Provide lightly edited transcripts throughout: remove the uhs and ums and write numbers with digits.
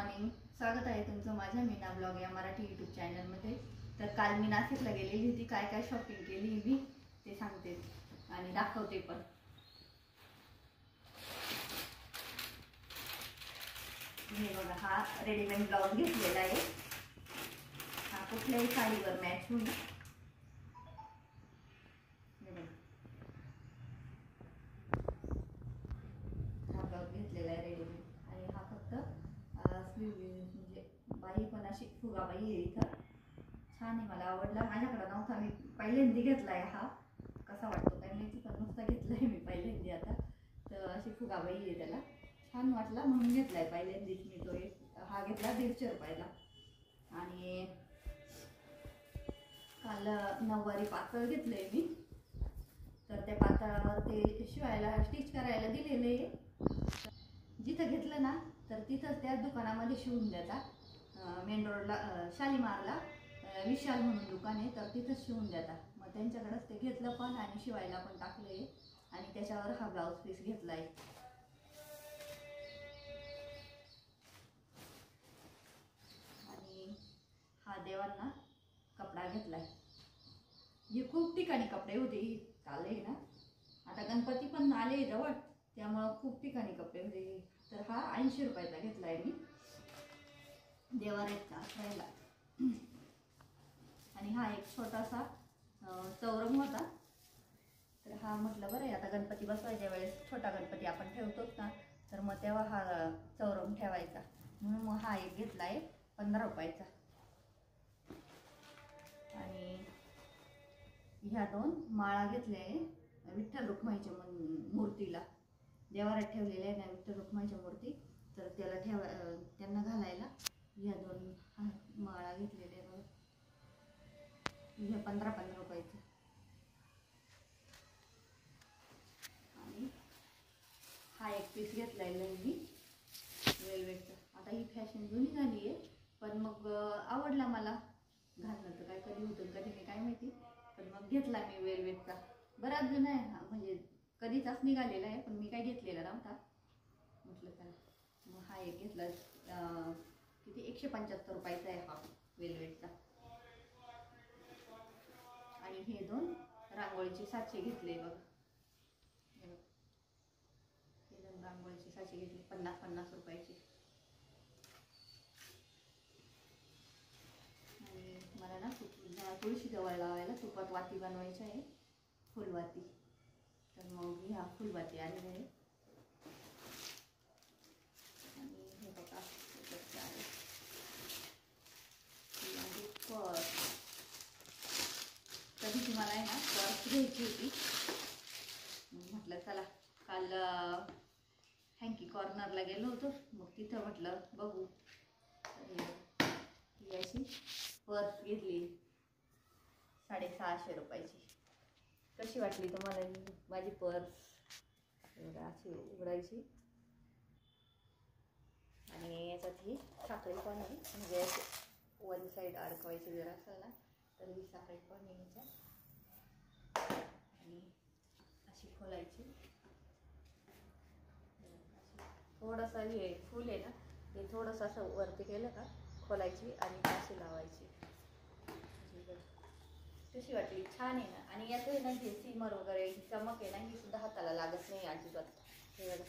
Morning. स्वागत आहे तुमचं माझ्या मीना ब्लॉग या मराठी यूट्यूब चॅनलमध्ये. तर काल मी नाशिकला गेलेली होती. काय काय शॉपिंग केली मी ते सांगते आणि दाखवते पण. हे बघा, हा रेडीमेड ब्लाउज घेतलेला आहे. हा कुठल्याही साडीवर मॅच होईल. हा ब्लाउज घेतलेला आहे रेडीमेड आणि हा फक्त म्हणजे बाई पण अशी फुगाबाई आहे इथं. छान आहे, मला आवडला. माझ्याकडे नव्हता, मी पहिल्यांदा घेतलाय. हा कसा वाटतो काय माहिती, पण नुसता घेतलाय मी पहिल्यांदा. आता तर अशी फुगाबाई आहे, त्याला छान वाटला म्हणून घेतलाय पहिल्यांदाच मी तो. हा घेतला 150 रुपयाला. आणि काल नऊवारी पातळ घेतलंय मी. तर त्या पातळावर ते शिवायला स्टिच करायला दिलेले आहे. जिथं घेतलं ना तर तिथंच त्या दुकानामध्ये शिवून देतात. मेन रोडला शालीमारला विशाल म्हणून दुकान आहे, तर तिथंच शिवून देतात. मग त्यांच्याकडेच ते घेतलं पण आणि शिवायला पण टाकलं आहे. आणि त्याच्यावर हा ब्लाऊज पीस घेतला आहे. आणि हा देवांना कपडा घेतलाय. हे खूप ठिकाणी कपडे होते काल आहे ना. आता गणपती पण आले जवळ, त्यामुळं खूप ठिकाणी कपडे होते. तर हा 80 रुपयाचा घेतलाय मी देवाऱ्याचा असायला. आणि हा एक छोटासा चौरंग होता. तर हा म्हटलं बरं आहे, आता गणपती बसवायच्या वेळेस छोटा गणपती आपण ठेवतोच ना, तर मग तेव्हा हा चौरंग ठेवायचा म्हणून मग हा एक घेतलाय 15 रुपयाचा. आणि ह्या 2 माळा घेतल्या आहे विठ्ठल रुक्माईच्या मूर्तीला. देवाऱ्यात ठेवलेल्या आहे ना विठ्ठल रुक्माईच्या मूर्ती, तर त्याला त्यांना घालायला ह्या 2 माळा घेतलेल्या आहे. हे 15 रुपयाचे. आणि हा एक पीस घेतलाय मी वेलवेटचा. आता ही फॅशन जुनी झाली आहे, पण मग आवडला मला. घातलं तर काय कधी होतं कधी नाही काय माहिती, पण मग घेतला मी वेलवेटचा. बराच जुना आहे हा, म्हणजे कधीचाच निघालेला आहे, पण मी काय घेतलेला नव्हता. म्हटलं त्याला मग हा एक घेतला. किती 175 रुपयाचा आहे हा वेलवेटचा. आणि हे 2 रांगोळीचे साचे घेतले बघ. हे 2 रांगोळीचे साचे घेतले 50 रुपयाचे. आणि मला ना तुळशी जवळ लावायला तुपात वाती बनवायची आहे, फुलवाती. तर मग ह्या फुलवाती आलेल्या आहे. आणि हे बघा पर्स. कधी तुम्हाला आहे ना पर्स घ्यायची होती. म्हटलं चला, काल हँकी कॉर्नरला गेलो होतो, मग तिथं म्हटलं बघू. ही अशी पर्स घेतली 650 रुपयाची. कशी वाटली तुम्हाला माझी पर्स? अशी उघडायची आणि याच्यात ही साखळी पण आहे, म्हणजे अशी वन साईड अडकवायची जर असेल ना तर ही साखळी पण आहे याच्यात. आणि अशी खोलायची. थोडंसं हे फूल आहे ना, हे थोडंसं असं वरती केलं का खोलायची आणि अशी लावायची. कशी वाटली? छान आहे ना. आणि याचं आहे ना हे सिमर वगैरे चमक आहे ना, ही सुद्धा हाताला लागत नाही अजिबात. हे बघा,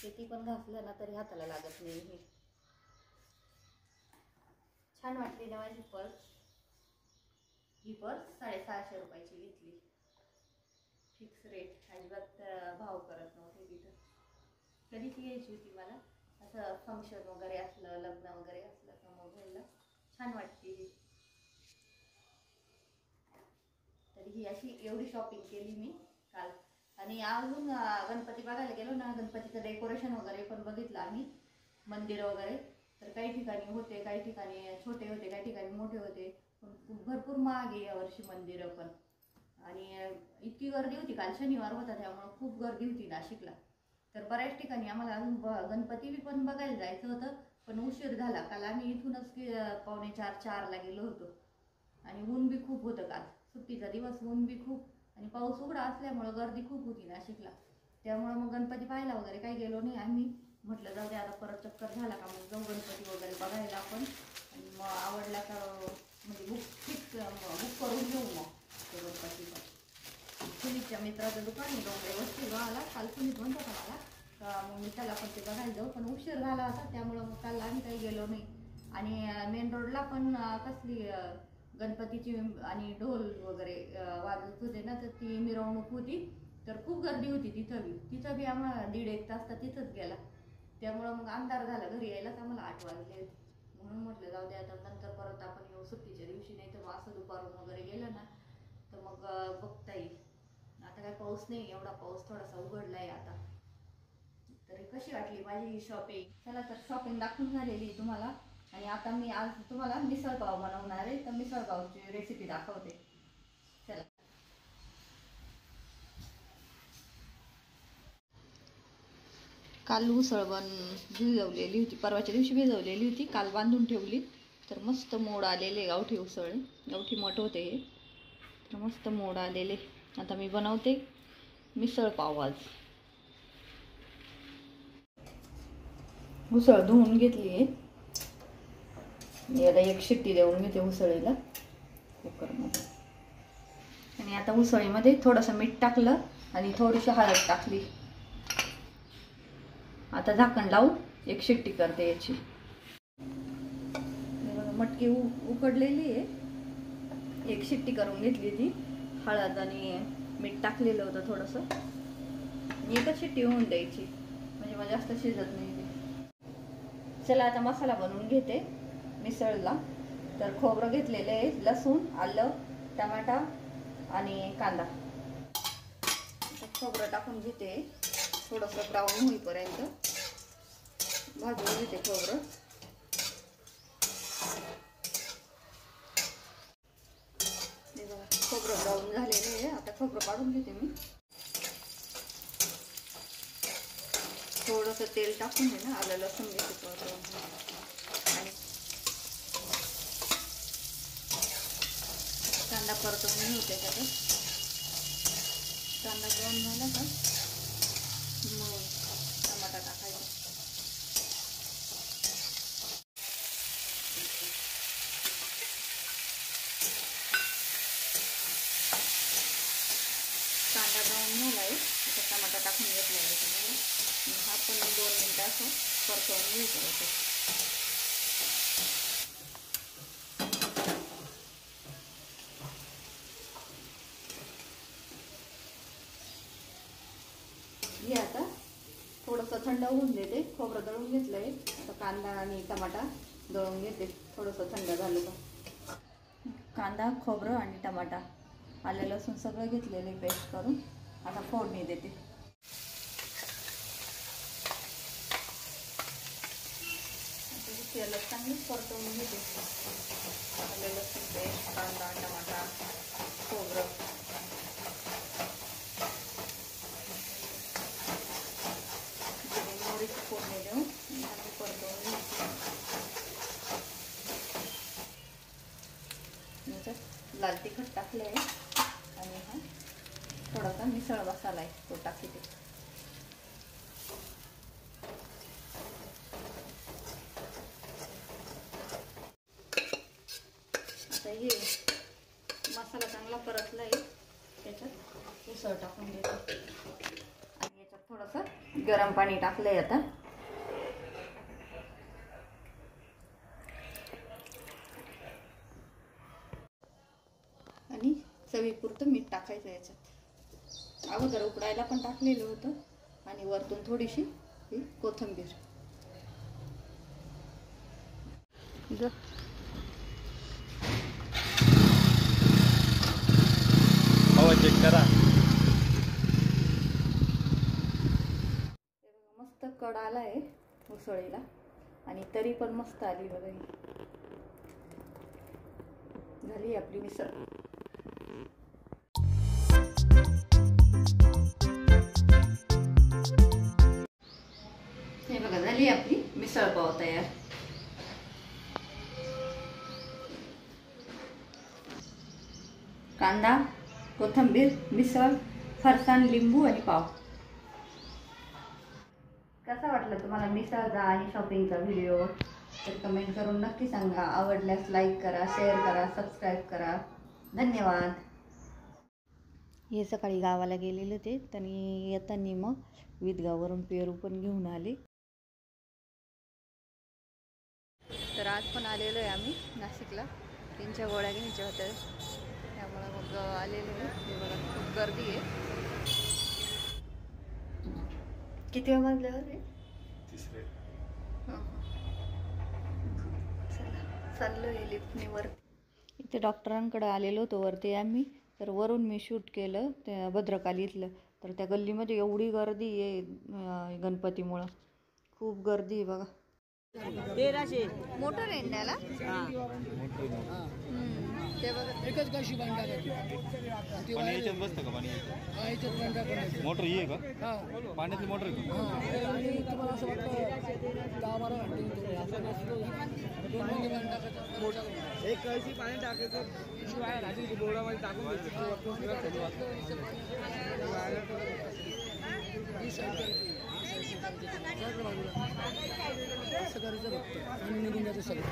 किती पण घासलं ना तरी हाताला लागत नाही. हे छान वाटली ना माझी पर्स. ही पर्स 650 रुपयाची घेतली. फिक्स रेट, अजिबात भाव करत नव्हते तिथं. कधीची घ्यायची होती मला, असं फंक्शन वगैरे असलं, लग्न वगैरे असलं तर मग घ्यायला छान वाटते. तरी ही अशी एवढी शॉपिंग केली मी काल. आणि अजून गणपती बघायला गेलो ना, गणपतीचं डेकोरेशन वगैरे पण बघितलं आम्ही. मंदिर वगैरे तर काही ठिकाणी होते, काही ठिकाणी छोटे होते, काही ठिकाणी मोठे होते. पण भरपूर महाग आहे यावर्षी मंदिरं पण. आणि इतकी गर्दी होती, काल शनिवार होता त्यामुळे खूप गर्दी होती नाशिकला. तर बऱ्याच ठिकाणी आम्हाला अजून गणपती पण बघायला जायचं होतं, पण उशीर झाला. काल आम्ही इथूनच 3:45-4ला गेलो होतो. आणि ऊन बी खूप होतं काल, सुट्टीचा दिवस, ऊन बी खूप. आणि पाऊस उघडा असल्यामुळं गर्दी खूप होती नाशिकला. त्यामुळं मग गणपती पाहायला वगैरे काही गेलो नाही आम्ही. म्हटलं जाऊ दे आता परत चक्कर झाला का मग जाऊ गणपती वगैरे बघायला आपण. आणि मग आवडला तर म्हणजे बुक करून घेऊ मग ते गणपतीचं. सुनीतच्या मित्राचं दुकान आहे डोंगरे वस्ती गावाला. काल सुनीत म्हणतो का मला तर मग मी त्याला पण ते बघायला जाऊ, पण उशीर झाला होता त्यामुळं मग काल आम्ही काही गेलो नाही. आणि मेन रोडला पण कसली गणपतीची आणि ढोल वगैरे वाजत होते ना, तर ती मिरवणूक होती. तर खूप गर्दी होती तिथं बी आम्हाला 1.5-1 तास तर तिथंच गेला. त्यामुळं मग अंधार झाला, घरी यायलाच आम्हाला 8 वाजले. म्हणून म्हटलं जाऊ दे आता नंतर परत आपण येऊ सुट्टीच्या दिवशी, नाही तर मग असं दुपारून वगैरे गेलं ना तर मग बघता येईल. आता काय पाऊस नाही, एवढा पाऊस थोडासा उघडलाय आता. तरी कशी वाटली माझी शॉपिंग? चला तर शॉपिंग दाखवून झालेली तुम्हाला. आणि आता मी आज तुम्हाला मिसळपाव बनवणार आहे, तर मिसळपावची रेसिपी दाखवते. चला. काल उसळ भिजवलेली होती, परवाच्या दिवशी भिजवलेली होती, काल बांधून ठेवली. तर मस्त मोड आलेले गावठी उसळ, गावठी मठ होते हे. तर मस्त मोड आलेले. आता मी बनवते मिसळपाव आज. उसळ धुवून घेतली आहे, याला 1 शिट्टी देऊन घेते उसळीला कुकरमध्ये. आणि आता उसळीमध्ये थोडंसं मीठ टाकलं आणि थोडीशी हळद टाकली. आता झाकण लावून 1 शिट्टी करते याची. मटकी उकडलेली आहे, 1 शिट्टी करून घेतली ती. हळद आणि मीठ टाकलेलं होतं थोडंसं. 1च शिट्टी होऊन द्यायची म्हणजे मग जास्त शिजत नाही ते. चला आता मसाला बनवून घेते मिसळला. तर खोबरं घेतलेलं आहे, लसूण, आलं, टमाटा आणि कांदा. खोबरं टाकून घेते, थोडंसं ब्राऊन होईपर्यंत भाजून घेते खोबरं. हे बघा खोबरं ब्राऊन झालेलं आहे. आता खोबरं काढून घेते मी. थोडंसं तेल टाकून घे ना, आलं लसूण घेते आणि कांदा परतवून घेते. त्याच्यात कांदा ब्राऊन झाला का मग टमाटा टाकायचा. कांदा ब्राऊन झालाय, आता टमाटा टाकून घेतला आहे त्याच्यामध्ये. हा पण 2 मिनिटं असं परतवून घ्यायचं. हे आता थोडंसं थंड होऊन देते. खोबरं दळून घेतलंय, आता कांदा आणि टमाटा दळून घेते. थोडंसं थंड झालं का कांदा, खोबरं आणि टमाटा, आलं लसूण सगळं घेतलेले पेस्ट करून आता फोडणी देते. तेलात चांगलीच परतवून घेते. आलं लसूण पेस्ट, कांदा, टमाटा, खोबरं. मोहरीची फोडणी देऊन चांगली परतवून घ्यायची. लाल तिखट टाकलंय आणि हा थोडासा मिसळ मसाला आहे तो टाकते. आता हे मसाला चांगला परतलाय, त्याच्यात उसळ टाकून देते. आणि याच्यात थोडंसं गरम पाणी टाकलंय आता. आणि चवीपुरतं मीठ टाकायचं याच्यात. अगोदर उकडायला पण टाकलेलं होतं. आणि वरतून थोडीशी कोथिंबीर. चेक करा. मस्त कड आलाय उसळीला आणि तरी पण मस्त आली बघा. झाली आपली मिसळ. हे बघा झाली आपली मिसळ पाव तयार. कांदा, कोथिंबीर, मिसळ, फरसाण, लिंबू आणि पाव. कसा वाटला तुम्हाला मिसळचा आणि शॉपिंगचा व्हिडिओ तर कमेंट करून नक्की सांगा. आवडल्यास लाईक करा, शेअर करा, सबस्क्राईब करा. धन्यवाद. हे सकाळी गावाला गेलेले होते त्यांनी येताना मग विदगावरून पेरू पण घेऊन आले. तर आज पण आलेलो आहे आम्ही नाशिकला. त्यांच्या गोळ्या घ्यायच्या होत्या त्यामुळे मग आलेलो आहे. हे बघा खूप गर्दी आहे. किती वेळ वाजल्यावर आहे? तिसरे. चला चाललो आहे लिफ्टने वर. इथे डॉक्टरांकडे आलेलो होतो वरती आम्ही. तर वरून मी शूट केलं त्या भद्रकालीतलं. तर त्या गल्लीमध्ये एवढी गर्दी आहे गणपतीमुळं. खूप गर्दी आहे बघा. मोटर आहे त्याला ते बघा. एकच कशी भांडा पाणी याच्यात बसतं का? पाणी मोटर ही आहे का? पाण्यातली मोटर आहे का? आणि तुम्हाला असं वाटतं 10-12 घंटे एक कळशी पाणी टाकायचं शिवाय रात्री बोर्डामध्ये टाकून असं करायचं बघतो आणि निघून जातं सगळं.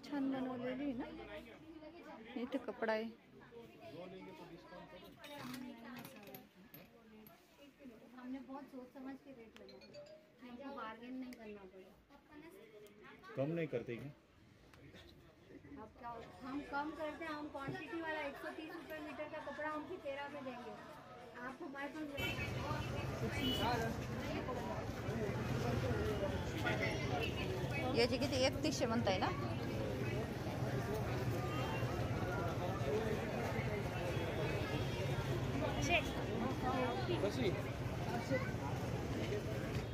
छान बनवलेली ना. इथे कपडा आहे. हमने बहुत सोच समझ के रेट लगाया, हमको बार्गेन नहीं करना पड़ा. कम नहीं करते क्या? अब क्या हम कम करते हैं. हम क्वांटिटी वाला 130 रुपये मीटर का कपड़ा हम 13 में देंगे. आप हमारे पास याची किती 3100 म्हणताय ना.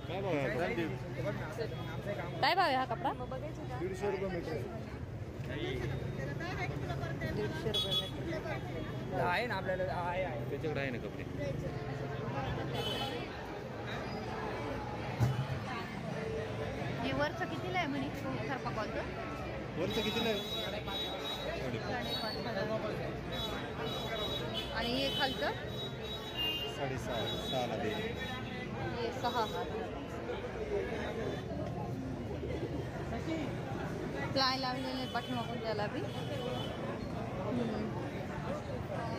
काय भाव आहे? काय भाव आहे हा कपडा? 150 रुपये मीटर 150 रुपये मीटर आहे ना आपल्याला. आहे त्याच्याकडे आहे ना कपडे. हे वरचं कितीला आहे म्हणे थर्माकोलचं? वरचं कितीला आहे? 5.5. आणि हे खालचं 6.5 दे. हे 6. प्लाय लावलेले पाठीमागून त्याला बी.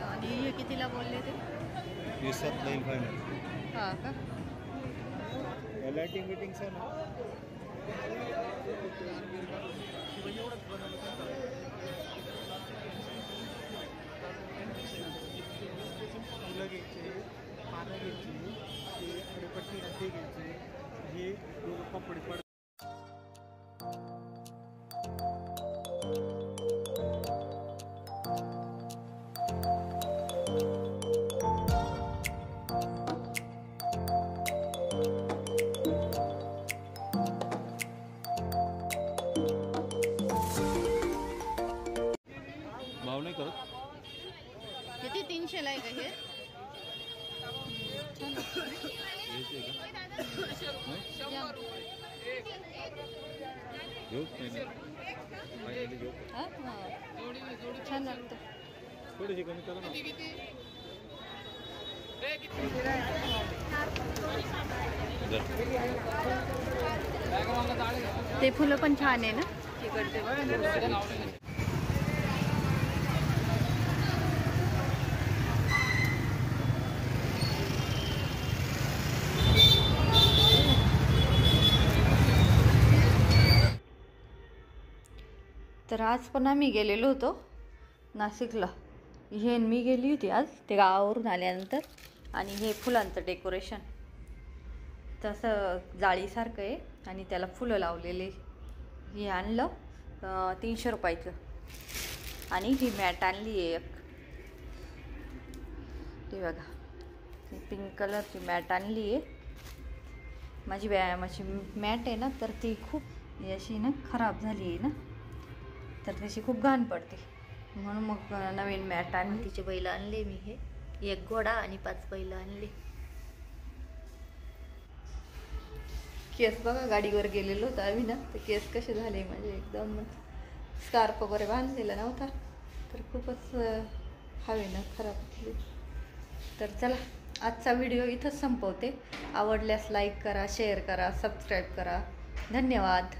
आणि हे कितीला बोलले ते? 20 लाईन फायनल. हा का? लाइटिंग मीटिंग आहे ना. फुलं घ्यायची, पानं घ्यायची, ते कडीपत्ती ते घ्यायची. हे कपडे पड भाव नाही करत. किती 300 ला आहे का हे? छान घ्यायचे का? घेऊ फायनल. फायनली घेऊ. हा छान लागतं. थोडीशी कमी करा ना. ते फुलं पण छान आहे ना तिकडचे बघा. तर आज पण आम्ही गेलेलो होतो नाशिकला. हे मी गेली होती आज ते गावावरून आल्यानंतर. आणि हे फुलांचं डेकोरेशन तसं जाळीसारखं आहे आणि त्याला फुलं लावलेले. हे आणलं 300 रुपयाचं. आणि ही मॅट आणली आहे एक, ती बघा पिंक कलरची मॅट आणली आहे. माझी व्यायामाची मॅट आहे ना, तर ती खूप अशी ना खराब झाली आहे ना, तर त्याची खूप घाण पडते, म्हणून मग नवीन मॅट आणली. तिचे बैल आणले मी, हे एक घोडा आणि 5 बैल आणले. केस बघा, गाडीवर गेलेलो होतो आम्ही ना, तर केस कसे झाले म्हणजे एकदम स्कार्फ वगैरे बांधलेला नव्हता, तर खूपच हवेनं खराब झाली. तर चला, आजचा व्हिडिओ इथंच संपवते. आवडल्यास लाईक करा, शेअर करा, सबस्क्राईब करा. धन्यवाद.